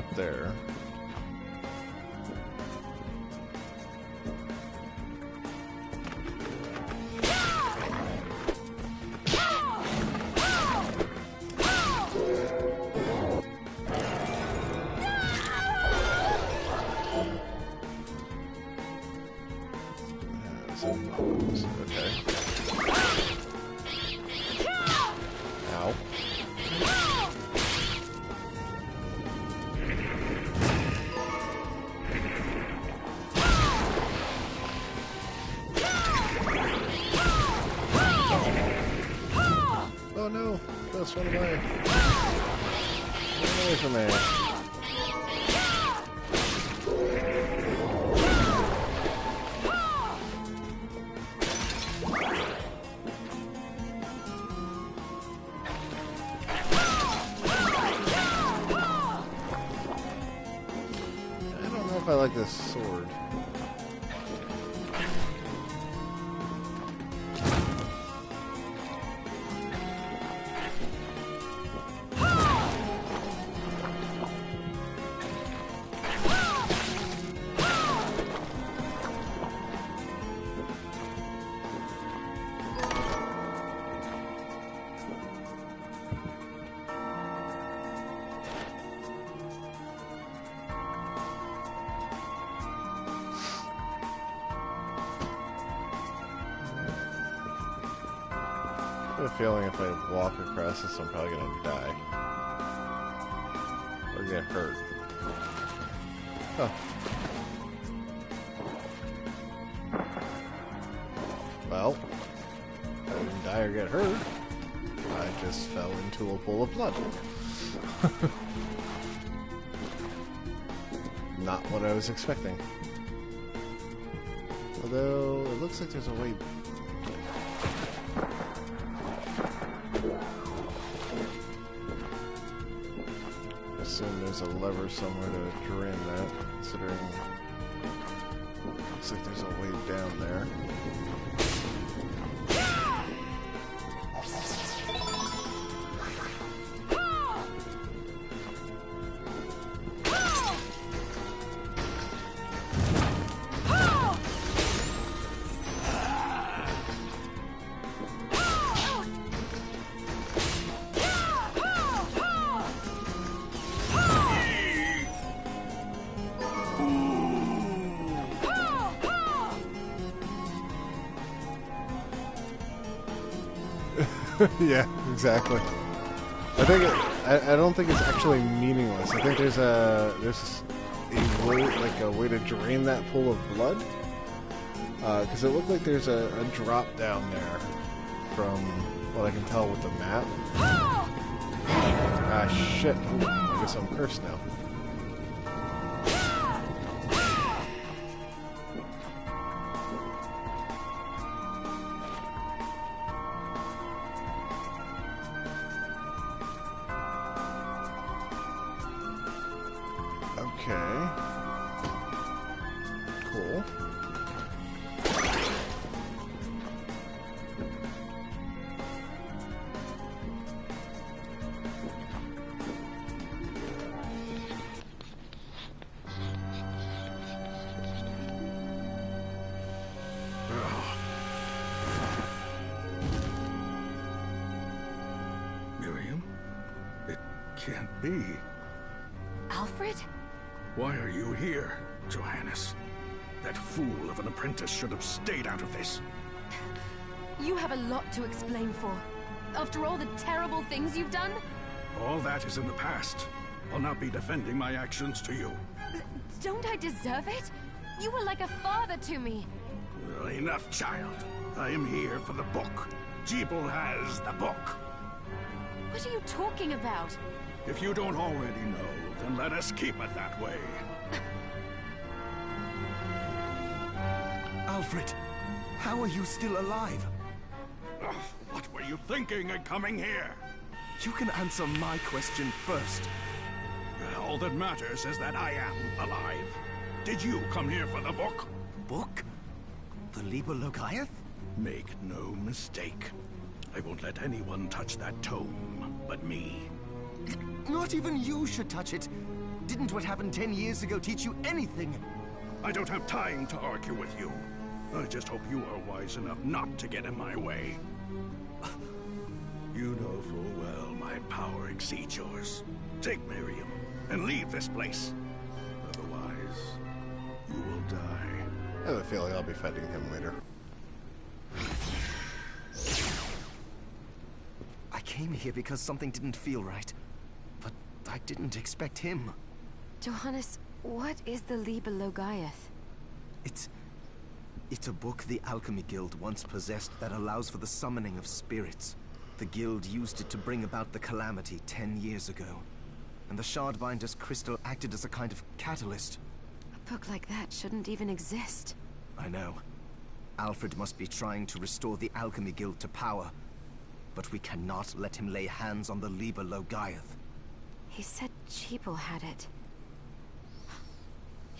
B: up there. Okay. Ow. Oh no! Let's run away. Run away from me. I like this sword. I have a feeling if I walk across this, I'm probably gonna die. Or get hurt. Huh. Well, I didn't die or get hurt. I just fell into a pool of blood. Not what I was expecting. Although, it looks like there's a way... I assume there's a lever somewhere to drain that, considering... Looks like there's a way down there. Yeah, exactly. I think I don't think it's actually meaningless. I think there's a way, like a way to drain that pool of blood. Because it looked like there's a drop down there from what I can tell with the map. Ah, shit. Ooh, I guess I'm cursed now. Okay. Cool.
G: Miriam? It can't be.
D: Alfred?
G: Why are you here, Johannes? That fool of an apprentice should have stayed out of this.
D: You have a lot to explain for. After all the terrible things you've done?
G: All that is in the past. I'll not be defending my actions to you.
D: Don't I deserve it? You were like a father to me.
G: Enough, child. I am here for the book. Jeeble has the book.
D: What are you talking about?
G: If you don't already know, then let us keep it that way.
C: Alfred, how are you still alive?
G: Ugh, what were you thinking in coming here?
C: You can answer my question first.
G: All that matters is that I am alive. Did you come here for the book?
C: Book? The Liber Logaeth?
G: Make no mistake. I won't let anyone touch that tome but me.
C: Not even you should touch it. Didn't what happened 10 years ago teach you anything?
G: I don't have time to argue with you. I just hope you are wise enough not to get in my way. You know full well my power exceeds yours. Take Miriam and leave this place. Otherwise, you will die.
B: I have a feeling I'll be fighting him later.
C: I came here because something didn't feel right. But I didn't expect him.
D: Johannes, what is the Liber Logaeth?
C: It's a book the Alchemy Guild once possessed that allows for the summoning of spirits. The Guild used it to bring about the calamity 10 years ago. And the Shardbinder's crystal acted as a kind of catalyst.
D: A book like that shouldn't even exist.
C: I know. Alfred must be trying to restore the Alchemy Guild to power. But we cannot let him lay hands on the Liber Logaeth.
D: He said Jeeble had it.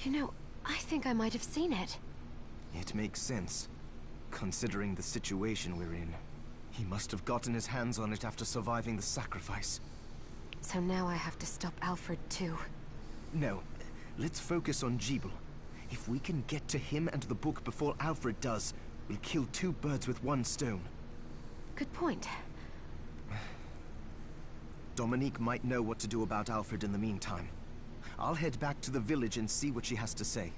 D: You know, I think I might have seen it.
C: It makes sense, considering the situation we're in. He must have gotten his hands on it after surviving the sacrifice.
D: So now I have to stop Alfred too.
C: No, let's focus on Jeeble. If we can get to him and the book before Alfred does, we'll kill 2 birds with 1 stone.
D: Good point.
C: Dominique might know what to do about Alfred in the meantime. I'll head back to the village and see what she has to say.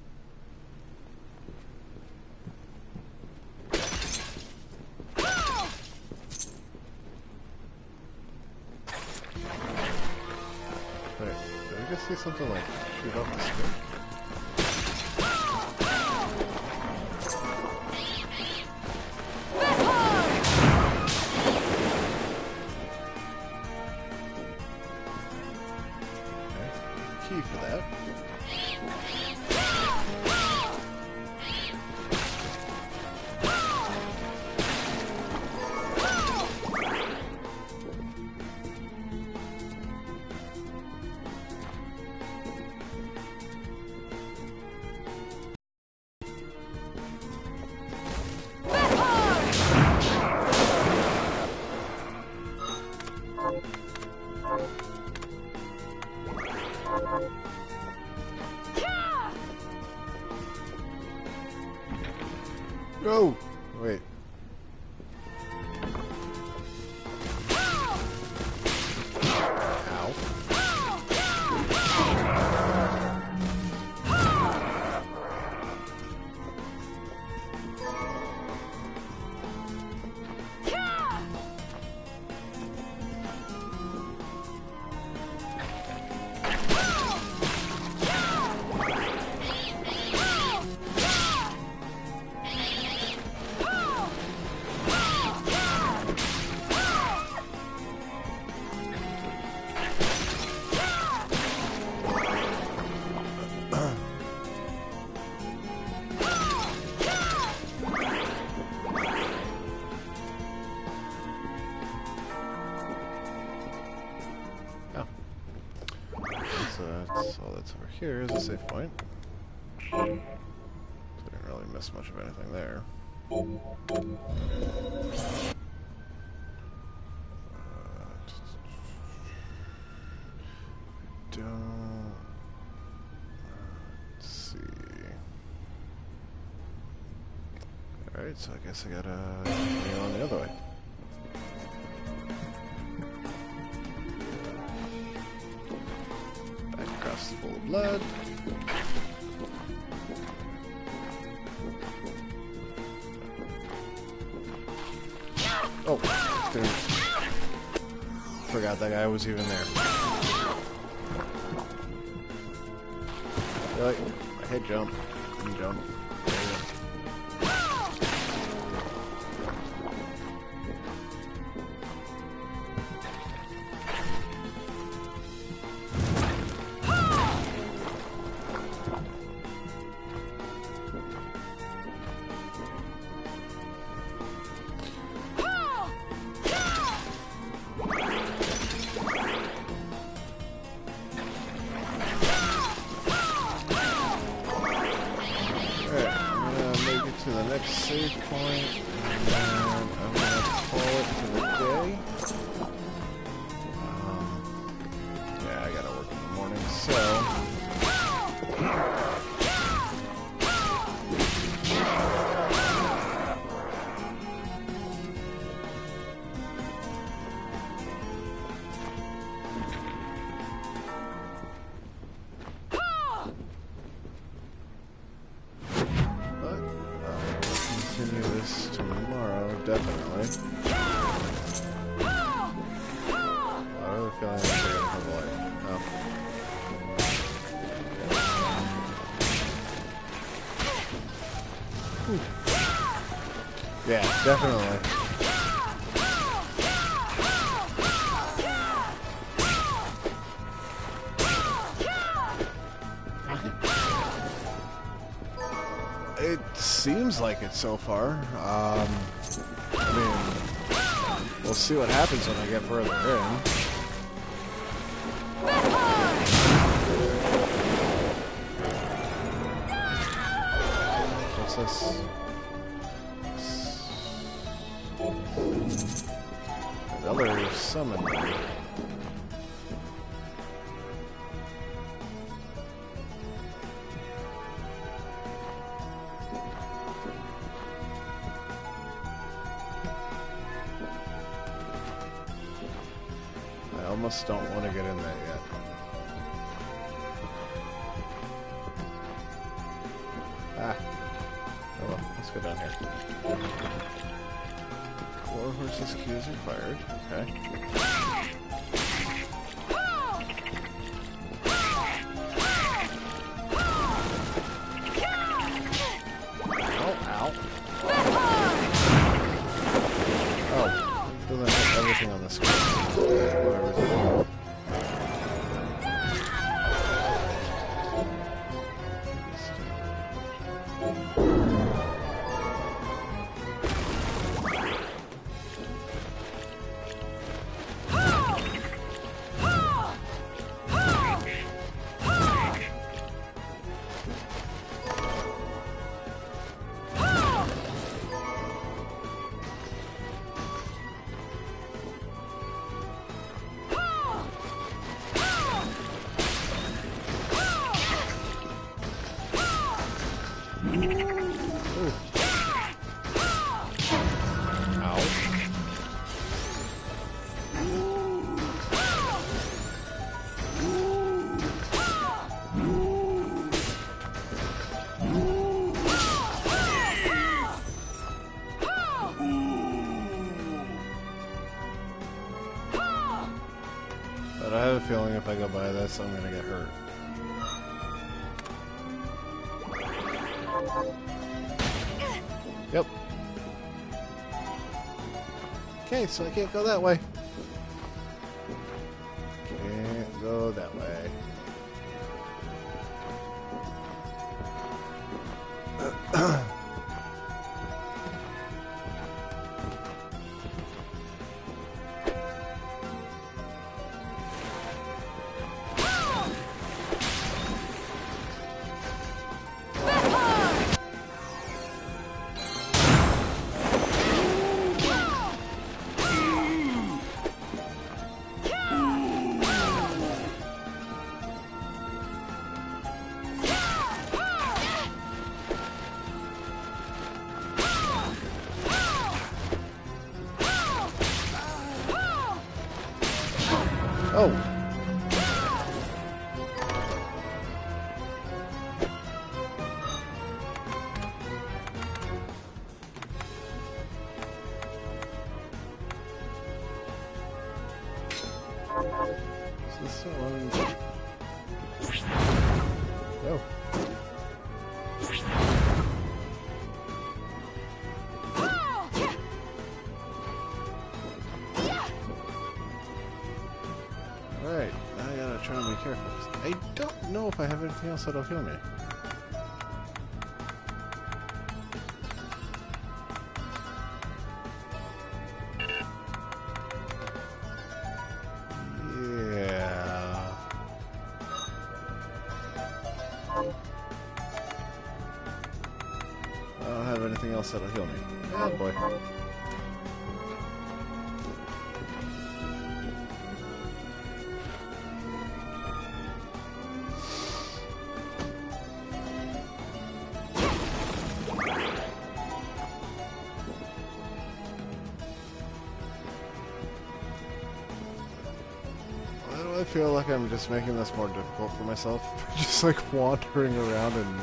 B: Wait, did I just see something like shoot off the screen? Key for that. No! Wait. Ow. So that's over here is a save point. So I didn't really miss much of anything there. Don't... let's see... Alright, so I guess I gotta go on the other way. Full of blood. Oh, dude. Forgot that guy was even there. Like, I hit jump. Didn't jump. To the next save point, and then I'm gonna call it for the day. Yeah, I gotta work in the morning, so definitely. I really feel like I'm going to have a light. Oh. Whew. Yeah, definitely. It seems like it so far. I mean, we'll see what happens when I get further in. What's this? Another summon. I almost don't want to get in that yet. Ah. Oh well, let's go down here. 4 horses cues required. Okay. Ow, ow. Oh, doesn't have everything on the screen. Whatever's in there. But I have a feeling if I go by this, I'm gonna get hurt. Yep. Okay, so I can't go that way. Can't go that way. Oh. Is this the one? Oh. Alright, now I gotta try and be careful. I don't know if I have anything else that'll heal me. Yeah. I don't have anything else that'll heal me. Oh boy. I feel like I'm just making this more difficult for myself. Just like wandering around and...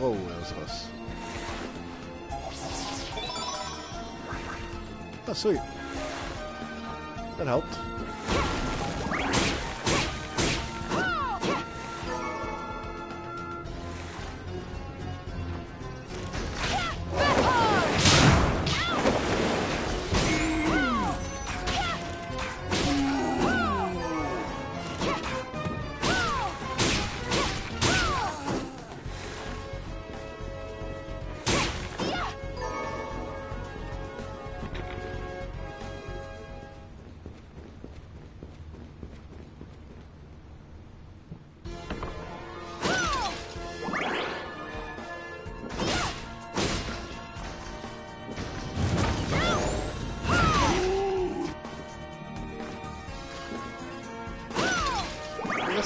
B: Whoa, that was close. Oh, sweet. That helped.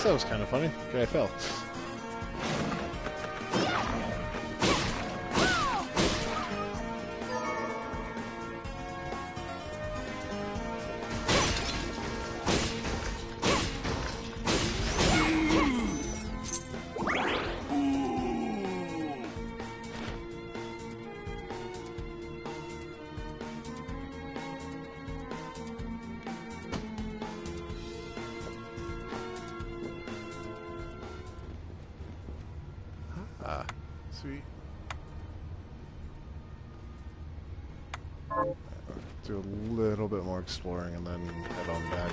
B: That was kind of funny. Okay, I fell. Sweet. Do a little bit more exploring and then head on back.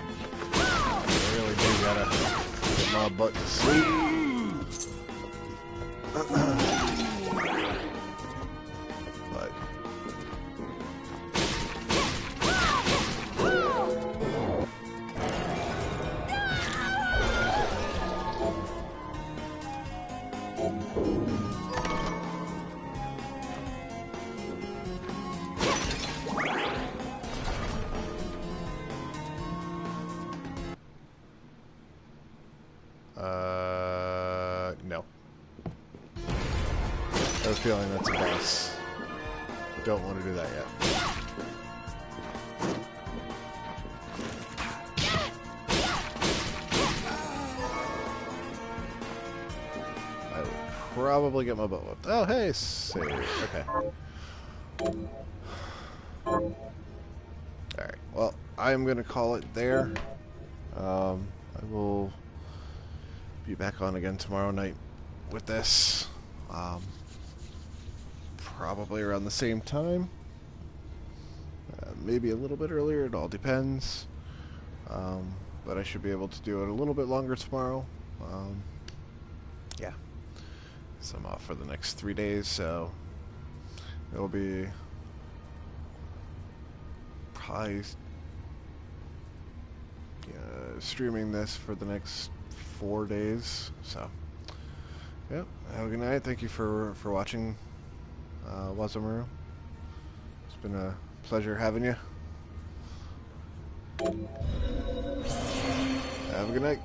B: I really do gotta get my butt to sleep. But no. I have a feeling that's a boss. Don't want to do that yet. I would probably get my butt whooped. Oh, hey, save. Okay. Alright, well, I'm going to call it there. I will be back on again tomorrow night with this. Probably around the same time. Maybe a little bit earlier, it all depends. But I should be able to do it a little bit longer tomorrow. Yeah. So I'm off for the next 3 days, so it'll be probably streaming this for the next 4 days. So, yep. Have a good night. Thank you for watching, Wazamaru. It's been a pleasure having you. Have a good night.